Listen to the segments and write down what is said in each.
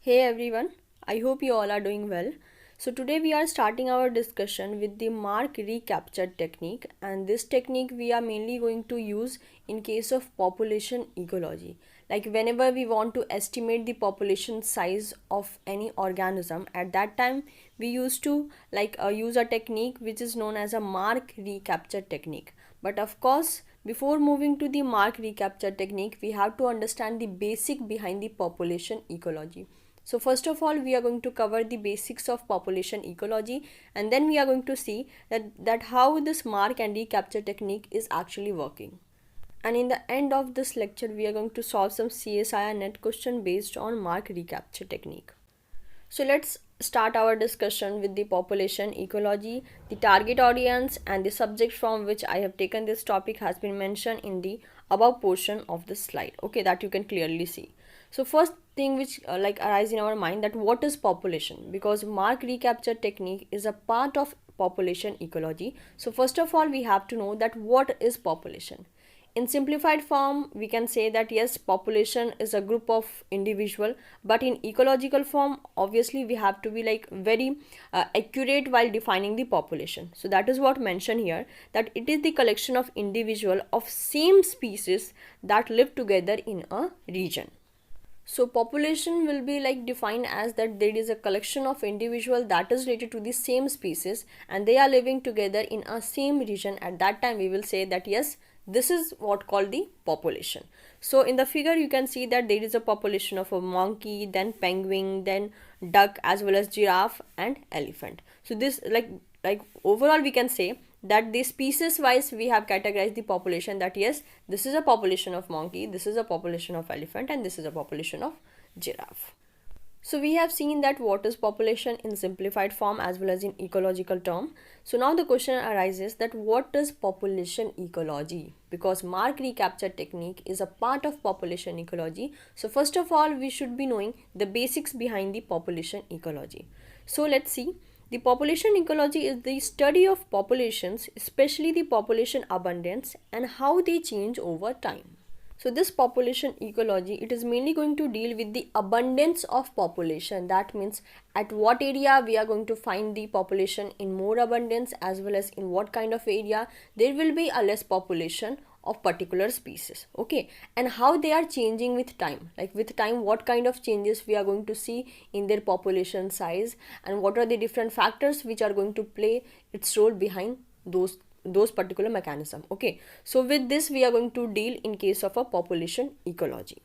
Hey everyone, I hope you all are doing well. So today we are starting our discussion with the mark recapture technique, and this technique we are mainly going to use in case of population ecology. Like whenever we want to estimate the population size of any organism, at that time we used to use a technique which is known as a mark recapture technique. But of course, before moving to the mark recapture technique, we have to understand the basic behind the population ecology. So first of all, we are going to cover the basics of population ecology, and then we are going to see that how this mark and recapture technique is actually working. And in the end of this lecture, we are going to solve some CSIR net question based on mark recapture technique. So let's start our discussion with the population ecology. The target audience and the subject from which I have taken this topic has been mentioned in the above portion of the slide. Okay, that you can clearly see. So first thing which arise in our mind, that what is population, because mark recapture technique is a part of population ecology. So first of all, we have to know that what is population. In simplified form, we can say that yes, population is a group of individual, but in ecological form, obviously we have to be very accurate while defining the population. So that is what mentioned here, that it is the collection of individual of same species that live together in a region. So population will be defined as that there is a collection of individual that is related to the same species and they are living together in a same region. At that time we will say that yes, this is what called the population. So in the figure you can see that there is a population of a monkey, then penguin, then duck, as well as giraffe and elephant. So this overall we can say that the species wise we have categorized the population, that yes, this is a population of monkey, this is a population of elephant, and this is a population of giraffe. So we have seen that what is population in simplified form as well as in ecological term. So now the question arises that what is population ecology, because mark recapture technique is a part of population ecology. So first of all, we should be knowing the basics behind the population ecology. So let's see. The population ecology is the study of populations, especially the population abundance, and how they change over time. So this population ecology, it is mainly going to deal with the abundance of population. That means at what area we are going to find the population in more abundance, as well as in what kind of area there will be a less population of particular species. Okay, and how they are changing with time, like with time what kind of changes we are going to see in their population size, and what are the different factors which are going to play its role behind those particular mechanism. Okay, so with this we are going to deal in case of a population ecology.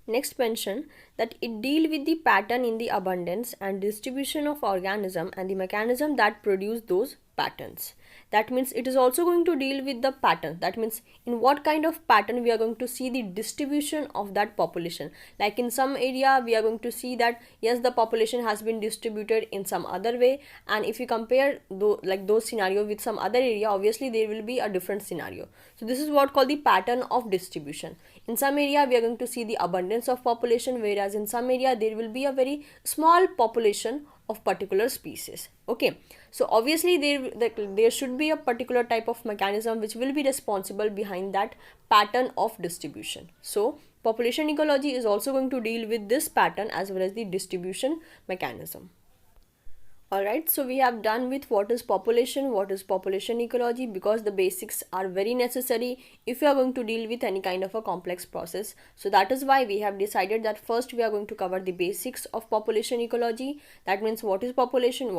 Next mention that it deal with the pattern in the abundance and distribution of organism and the mechanism that produce those patterns. That means it is also going to deal with the pattern. That means in what kind of pattern we are going to see the distribution of that population. Like in some area we are going to see that yes, the population has been distributed in some other way, and if you compare those scenario with some other area, obviously there will be a different scenario. So this is what called the pattern of distribution. In some area we are going to see the abundance of population, whereas in some area there will be a very small population of particular species. Okay, so obviously there should be a particular type of mechanism which will be responsible behind that pattern of distribution. So population ecology is also going to deal with this pattern as well as the distribution mechanism. Alright, so we have done with what is population ecology, because the basics are very necessary if you are going to deal with any kind of a complex process. So that is why we have decided that first we are going to cover the basics of population ecology. That means what is population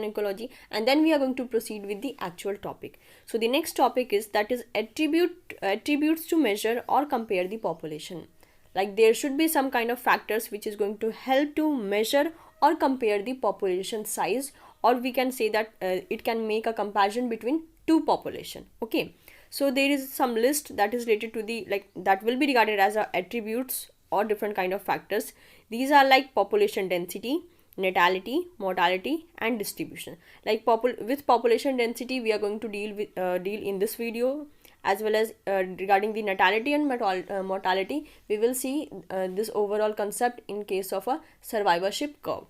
ecology, and then we are going to proceed with the actual topic. So the next topic is that is attributes to measure or compare the population. Like there should be some kind of factors which is going to help to measure or compare the population size, or we can say that it can make a comparison between two population. Okay, so there is some list that is related to the that will be regarded as attributes or different kind of factors. These are like population density, natality, mortality, and distribution. Like with population density we are going to deal in this video, as well as regarding the natality and mortality we will see this overall concept in case of a survivorship curve.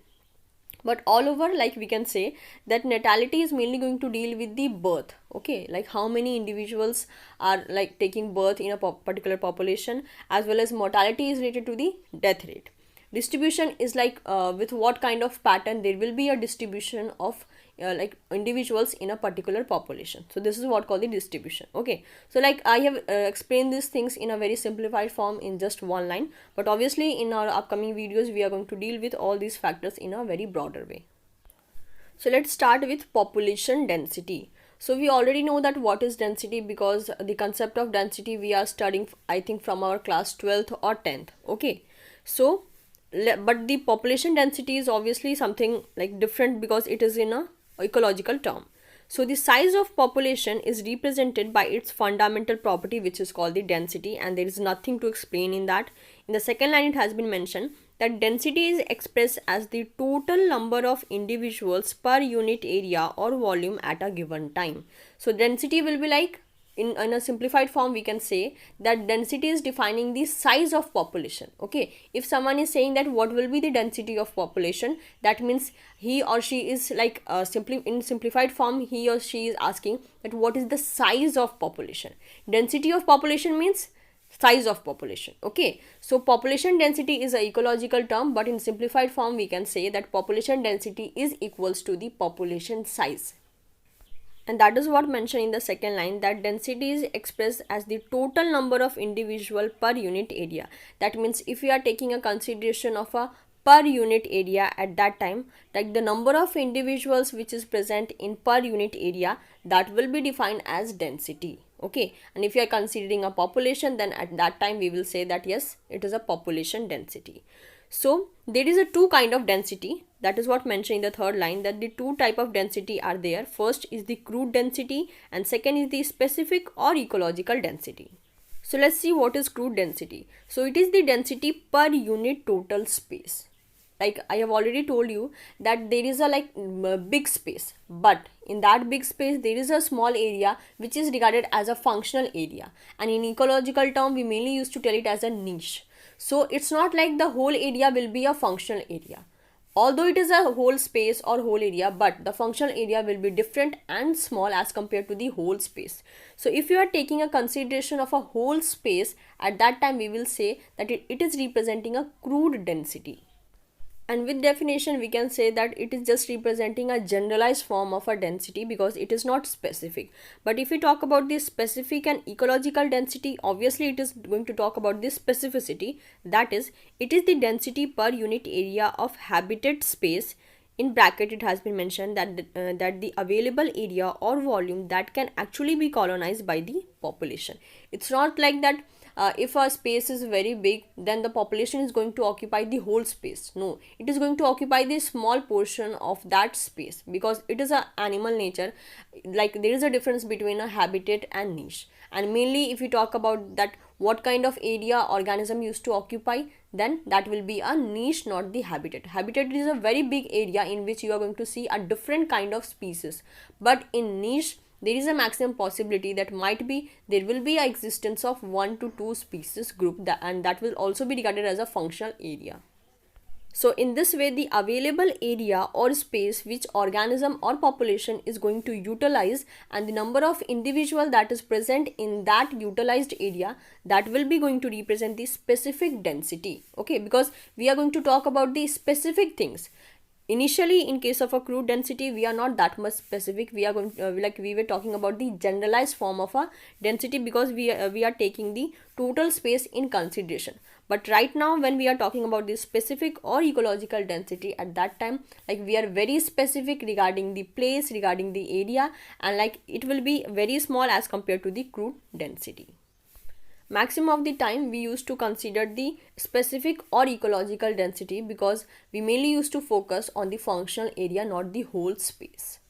But all over, like we can say that natality is mainly going to deal with the birth. Okay, like how many individuals are taking birth in a particular population, as well as mortality is related to the death rate. Distribution is like with what kind of pattern there will be a distribution of like individuals in a particular population. So this is what called the distribution. Okay, so like I have explained these things in a very simplified form in just one line, but obviously in our upcoming videos we are going to deal with all these factors in a very broader way. So let's start with population density. So we already know that what is density, because the concept of density we are studying, I think, from our class 12th or 10th. Okay, so but the population density is obviously something like different because it is in a ecological term. So the size of population is represented by its fundamental property, which is called the density, and there is nothing to explain in that. In the second line it has been mentioned that density is expressed as the total number of individuals per unit area or volume at a given time. So density will be like, in a simplified form we can say that density is defining the size of population. Okay, if someone is saying that what will be the density of population, that means he or she is like simply in simplified form he or she is asking that what is the size of population. Density of population means size of population. Okay, so population density is a ecological term, but in simplified form we can say that population density is equals to the population size. And that is what mentioned in the second line, that density is expressed as the total number of individual per unit area. That means if we are taking a consideration of a per unit area at that time, like the number of individuals which is present in per unit area, that will be defined as density. Okay, and if you are considering a population, then at that time we will say that yes, it is a population density. So there is a two kind of density, that is what mentioned in the third line, that the two type of density are there. First is the crude density and second is the specific or ecological density. So let's see what is crude density. So it is the density per unit total space. Like I have already told you that there is a big space, but in that big space there is a small area which is regarded as a functional area, and in ecological term we mainly used to tell it as a niche. So it's not like the whole area will be a functional area, although it is a whole space or whole area, but the functional area will be different and small as compared to the whole space. So if you are taking a consideration of a whole space, at that time we will say that it is representing a crude density. And with definition we can say that it is just representing a generalized form of a density because it is not specific. But if we talk about the specific and ecological density, obviously it is going to talk about this specificity, that is, it is the density per unit area of habited space. In bracket it has been mentioned that the available area or volume that can actually be colonized by the population. It's not like that if a space is very big, then the population is going to occupy the whole space. No, it is going to occupy the small portion of that space because it is a animal nature. Like there is a difference between a habitat and niche. And mainly if you talk about that what kind of area organism used to occupy, then that will be a niche, not the habitat. Habitat is a very big area in which you are going to see a different kind of species, but in niche there is a maximum possibility that might be there will be a existence of 1 to 2 species group, and that will also be regarded as a functional area. So in this way the available area or space which organism or population is going to utilize and the number of individual that is present in that utilized area, that will be going to represent the specific density. Okay, because we are going to talk about the specific things. Initially in case of a crude density we are not that much specific. We are going we were talking about the generalized form of a density because we are taking the total space in consideration. But right now when we are talking about the specific or ecological density, at that time we are very specific regarding the place, regarding the area, and it will be very small as compared to the crude density. Maximum of the time we used to consider the specific or ecological density because we mainly used to focus on the functional area, not the whole space.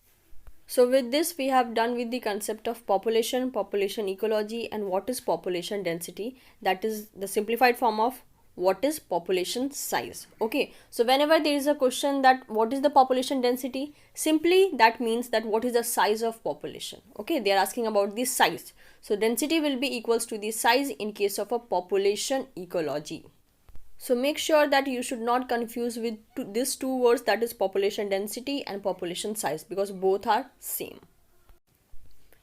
So with this we have done with the concept of population, population ecology, and what is population density. That is the simplified form of what is population size. Okay, so whenever there is a question that what is the population density, simply that means that what is the size of population. Okay, they are asking about the size. So density will be equals to the size in case of a population ecology. So make sure that you should not confuse with these two words, that is population density and population size, because both are same.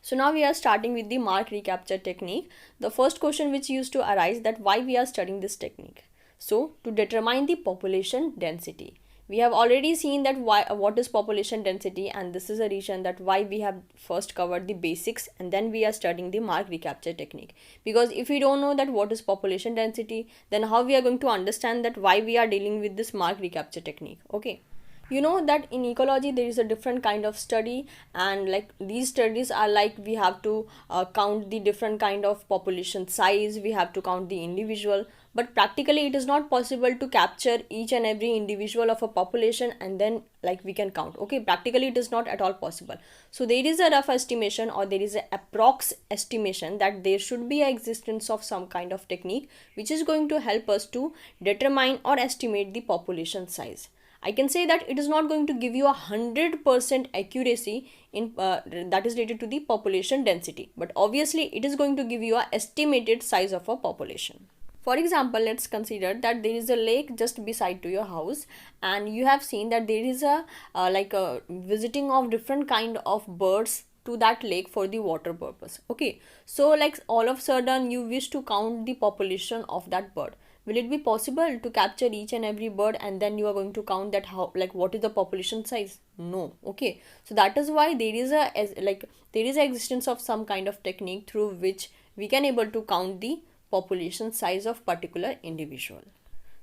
So now we are starting with the mark recapture technique. The first question which used to arise, that why we are studying this technique. So to determine the population density, we have already seen that what is population density, and this is a reason that why we have first covered the basics and then we are studying the mark recapture technique. Because if we don't know that what is population density, then how we are going to understand that why we are dealing with this mark recapture technique. Okay, you know that in ecology there is a different kind of study, and like these studies are like we have to count the different kind of population size, we have to count the individual, but practically it is not possible to capture each and every individual of a population and then like we can count. Okay, practically it is not at all possible. So there is a rough estimation, or there is a approx estimation, that there should be a existence of some kind of technique which is going to help us to determine or estimate the population size. I can say that it is not going to give you 100% accuracy in that is related to the population density, but obviously it is going to give you a estimated size of a population. For example, let's consider that there is a lake just beside to your house, and you have seen that there is a like a visiting of different kind of birds to that lake for the water purpose. Okay, so like all of a sudden you wish to count the population of that bird. Will it be possible to capture each and every bird and then you are going to count that how, like what is the population size? No. Okay, so that is why there is a there is a existence of some kind of technique through which we can able to count the population size of particular individual.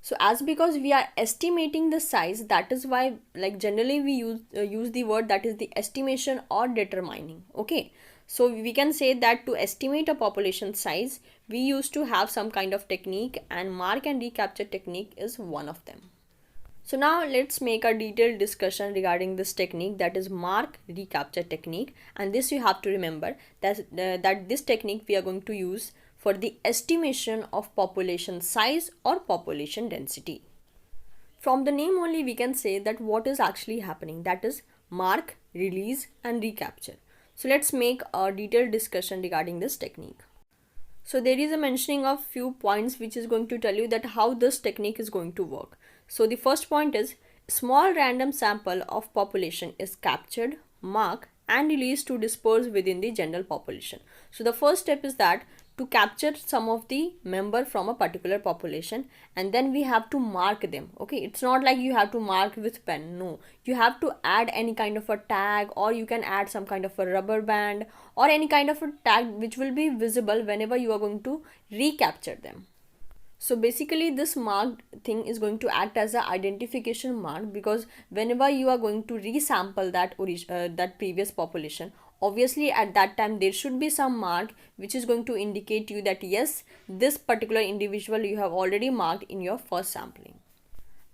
So as because we are estimating the size, that is why like generally we use the word that is the estimation or determining. Okay, so we can say that to estimate a population size we used to have some kind of technique, and mark and recapture technique is one of them. So now let's make a detailed discussion regarding this technique, that is mark recapture technique, and this you have to remember that this technique we are going to use for the estimation of population size or population density. From the name only we can say that what is actually happening, that is mark, release and recapture. So let's make a detailed discussion regarding this technique. So there is a mentioning of few points which is going to tell you that how this technique is going to work. So the first point is small random sample of population is captured, marked and released to disperse within the general population. So the first step is that to capture some of the member from a particular population, and then we have to mark them. Okay, it's not like you have to mark with pen. No, you have to add any kind of a tag, or you can add some kind of a rubber band or any kind of a tag which will be visible whenever you are going to recapture them. So basically this marked thing is going to act as an identification mark, because whenever you are going to resample that previous population, obviously at that time there should be some mark which is going to indicate you that yes, this particular individual you have already marked in your first sampling.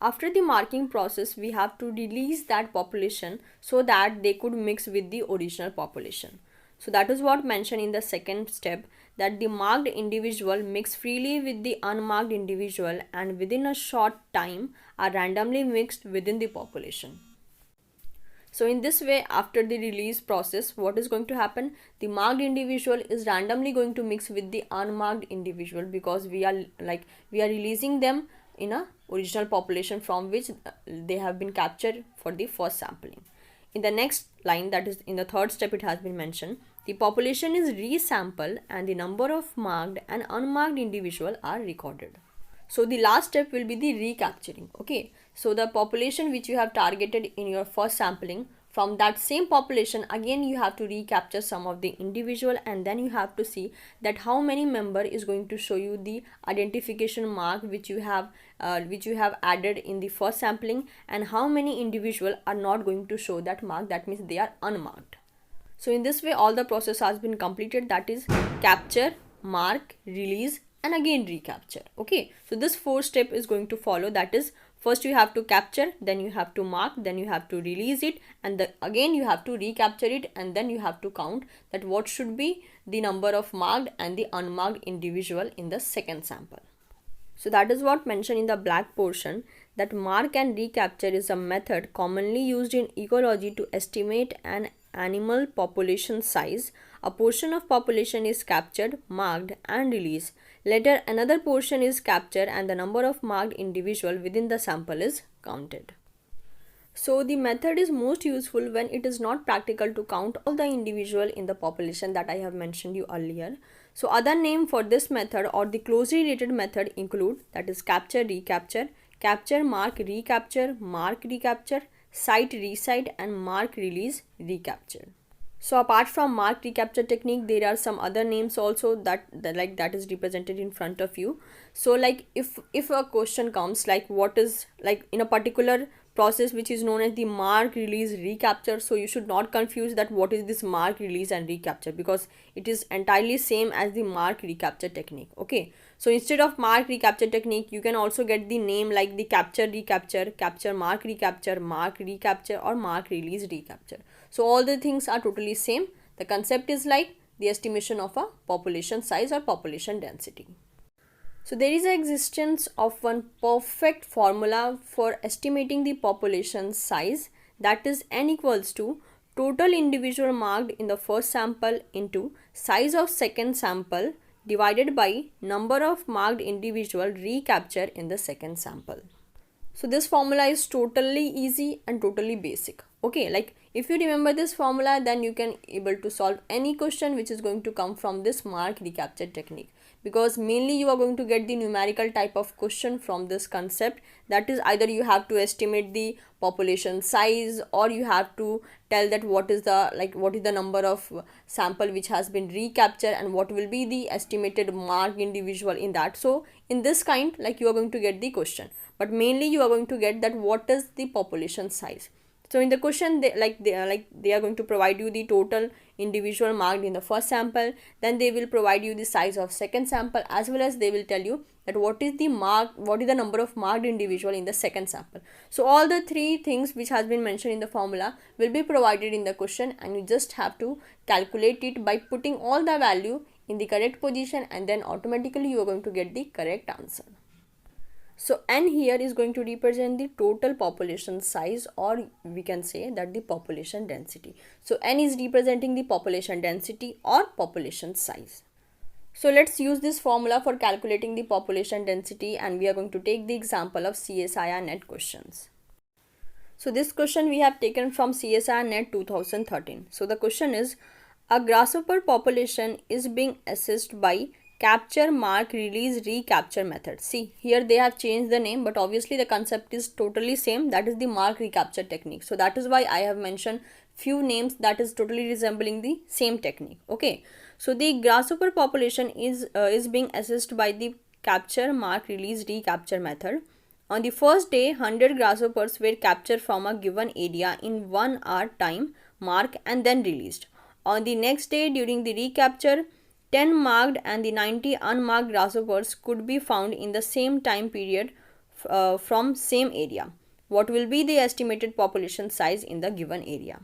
After the marking process, we have to release that population so that they could mix with the original population. So that is what mentioned in the second step, that the marked individual mix freely with the unmarked individual and within a short time are randomly mixed within the population. So in this way, after the release process, what is going to happen? The marked individual is randomly going to mix with the unmarked individual, because we are releasing them in a original population from which they have been captured for the first sampling. In the next line, that is in the third step, it has been mentioned the population is resampled and the number of marked and unmarked individual are recorded. So the last step will be the recapturing. Okay, so the population which you have targeted in your first sampling, from that same population again you have to recapture some of the individual, and then you have to see that how many member is going to show you the identification mark which you have added in the first sampling, and how many individual are not going to show that mark, that means they are unmarked. So in this way all the process has been completed, that is capture, mark, release and again recapture. Okay, so this fourth step is going to follow, that is first you have to capture, then you have to mark, then you have to release it, and again you have to recapture it, and then you have to count that what should be the number of marked and the unmarked individual in the second sample. So that is what mentioned in the black portion, that mark and recapture is a method commonly used in ecology to estimate an animal population size. A portion of population is captured, marked and released. Later another portion is captured and the number of marked individual within the sample is counted. So the method is most useful when it is not practical to count all the individual in the population that I have mentioned you earlier. So other name for this method or the closely related method include, that is capture recapture, capture mark recapture, mark recapture, cite recite, and mark release recapture. So apart from mark recapture technique, there are some other names also that is represented in front of you. So like if a question comes like what is like in a particular process which is known as the mark release recapture, so you should not confuse that what is this mark release and recapture, because it is entirely same as the mark recapture technique. Okay, so instead of mark recapture technique, you can also get the name like the capture recapture, capture mark recapture, mark recapture, or mark release recapture. So all the things are totally same. The concept is like the estimation of a population size or population density. So there is an existence of one perfect formula for estimating the population size, that is n equals to total individual marked in the first sample into size of second sample divided by number of marked individual recapture in the second sample. So this formula is totally easy and totally basic. Okay, like if you remember this formula, then you can able to solve any question which is going to come from this mark recapture technique, because mainly you are going to get the numerical type of question from this concept. That is, either you have to estimate the population size, or you have to tell that what is the number of sample which has been recaptured and what will be the estimated mark individual in that. So in this kind, like you are going to get the question, but mainly you are going to get that what is the population size. So in the question they are going to provide you the total individual marked in the first sample, then they will provide you the size of second sample, as well as they will tell you that what is the number of marked individual in the second sample. So all the three things which has been mentioned in the formula will be provided in the question, and you just have to calculate it by putting all the value in the correct position, and then automatically you are going to get the correct answer. So n here is going to represent the total population size, or we can say that the population density. So n is representing the population density or population size. So let's use this formula for calculating the population density, and we are going to take the example of CSIR NET questions. So this question we have taken from CSIR NET 2013. So the question is, a grasshopper population is being assessed by capture mark release recapture method. See, here they have changed the name, but obviously the concept is totally same, that is the mark recapture technique. So that is why I have mentioned few names that is totally resembling the same technique. Okay, so the grasshopper population is being assessed by the capture mark release recapture method. On the first day, 100 grasshoppers were captured from a given area in 1 hour time mark and then released. On the next day, during the recapture, 10 marked and the 90 unmarked grasshoppers could be found in the same time period from same area. What will be the estimated population size in the given area?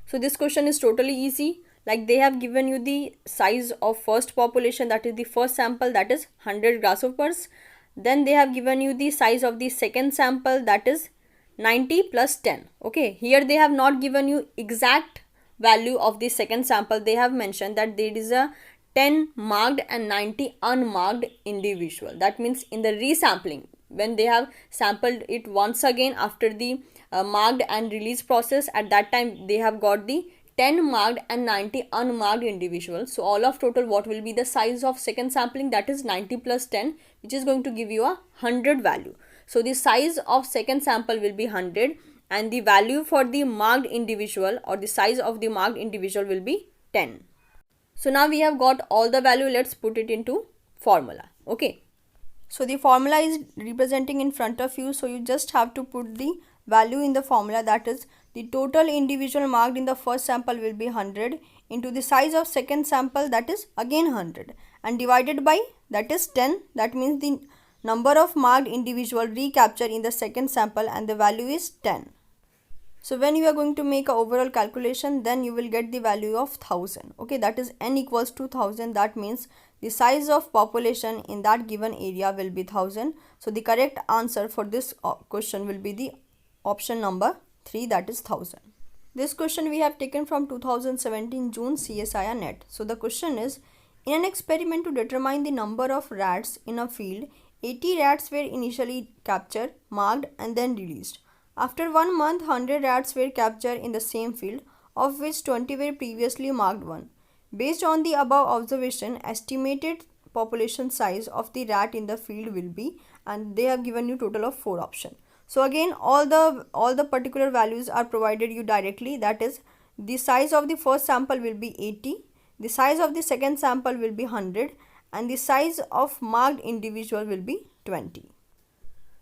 So this question is totally easy. Like they have given you the size of first population, that is the first sample, that is 100 grasshoppers. Then they have given you the size of the second sample, that is 90 plus 10. Okay, here they have not given you exact value of the second sample. They have mentioned that there is a 10 marked and 90 unmarked individual. That means in the resampling, when they have sampled it once again after the marked and release process, at that time they have got the 10 marked and 90 unmarked individuals. So all of total, what will be the size of second sampling? That is 90 plus 10, which is going to give you a 100 value. So the size of second sample will be 100, and the value for the marked individual or the size of the marked individual will be 10. So now we have got all the value. Let's put it into formula. Okay, so the formula is representing in front of you, so you just have to put the value in the formula. That is, the total individual marked in the first sample will be 100 into the size of second sample, that is again 100, and divided by, that is 10. That means the number of marked individual recapture in the second sample, and the value is 10. So when you are going to make a overall calculation, then you will get the value of 1000. Okay, that is n equals to 1000. That means the size of population in that given area will be 1000. So the correct answer for this question will be the option number 3, that is 1000. This question we have taken from 2017 June CSIR NET. So the question is, in an experiment to determine the number of rats in a field, 80 rats were initially captured, marked and then released. After 1 month, 100 rats were captured in the same field, of which 20 were previously marked one. Based on the above observation, estimated population size of the rat in the field will be, and they have given you total of 4 options. So again, all the particular values are provided you directly. That is, the size of the first sample will be 80, the size of the second sample will be 100, and the size of marked individual will be 20.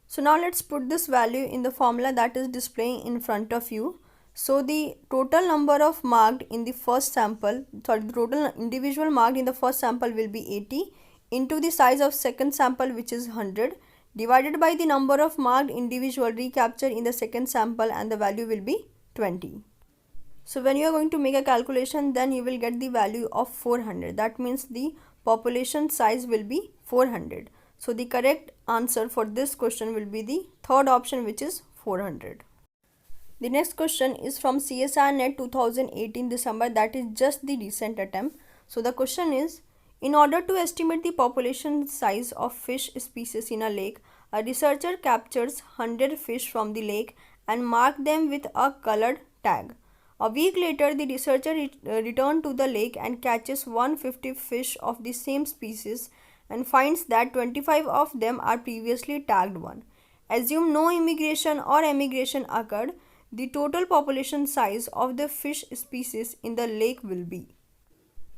So now let's put this value in the formula that is displaying in front of you. So the total number of marked in the first sample, the total individual marked in the first sample will be 80 into the size of second sample, which is 100, divided by the number of marked individual recaptured in the second sample, and the value will be 20. So when you are going to make a calculation, then you will get the value of 400. That means the population size will be 400. So the correct answer for this question will be the third option, which is 400. The next question is from CSIR NET 2018 December, that is just the recent attempt. So the question is, in order to estimate the population size of fish species in a lake, a researcher captures 100 fish from the lake and mark them with a colored tag. A week later, the researcher returned to the lake and catches 150 fish of the same species and finds that 25 of them are previously tagged 1. Assume no immigration or emigration occurred. The total population size of the fish species in the lake will be.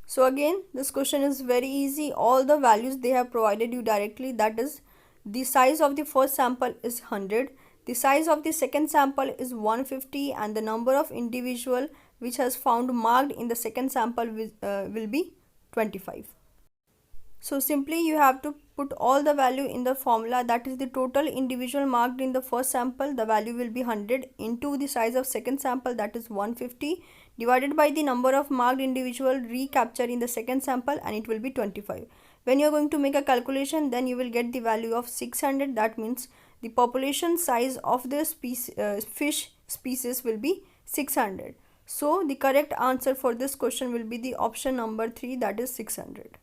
So again, this question is very easy. All the values they have provided you directly. That is, the size of the first sample is 100, the size of the second sample is 150, and the number of individual which has found marked in the second sample will be 25. So simply you have to put all the value in the formula, that is the total individual marked in the first sample, the value will be 100, into the size of second sample, that is 150, divided by the number of marked individual recaptured in the second sample, and it will be 25. When you are going to make a calculation, then you will get the value of 600. That means the population size of the fish species will be 600. So the correct answer for this question will be the option number 3, that is 600.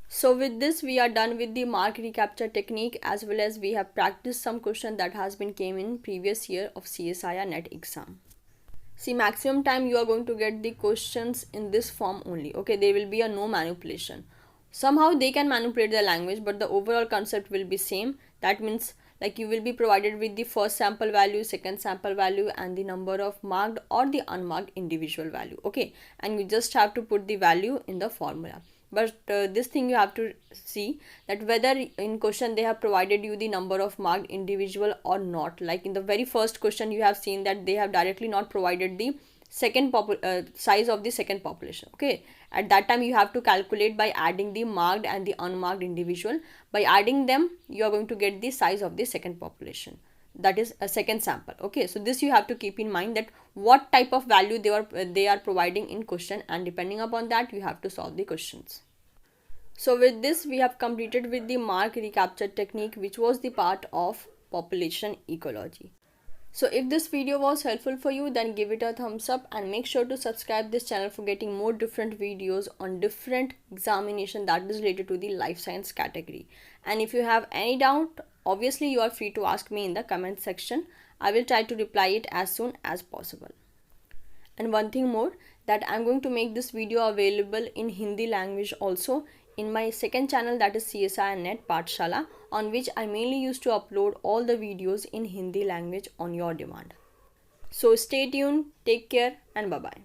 So with this we are done with the mark recapture technique, as well as we have practiced some question that has been came in previous year of CSIR NET exam. See, maximum time you are going to get the questions in this form only. Okay, there will be a no manipulation. Somehow they can manipulate the language, but the overall concept will be same. That means like you will be provided with the first sample value, second sample value, and the number of marked or the unmarked individual value. Okay, and you just have to put the value in the formula. But this thing you have to see that whether in question they have provided you the number of marked individual or not. Like in the very first question you have seen that they have directly not provided the second size of the second population. Okay, at that time you have to calculate by adding the marked and the unmarked individual. By adding them you are going to get the size of the second population, that is a second sample. Okay, so this you have to keep in mind, that what type of value they are providing in question, and depending upon that you have to solve the questions. So with this we have completed with the mark recapture technique, which was the part of population ecology. So if this video was helpful for you, then give it a thumbs up and make sure to subscribe this channel for getting more different videos on different examination that is related to the life science category. And if you have any doubt, obviously you are free to ask me in the comment section. I will try to reply it as soon as possible. And one thing more, that I'm going to make this video available in Hindi language also in my second channel, that is CSIR NET Pathshala, on which I mainly used to upload all the videos in Hindi language on your demand. So stay tuned, take care, and bye bye.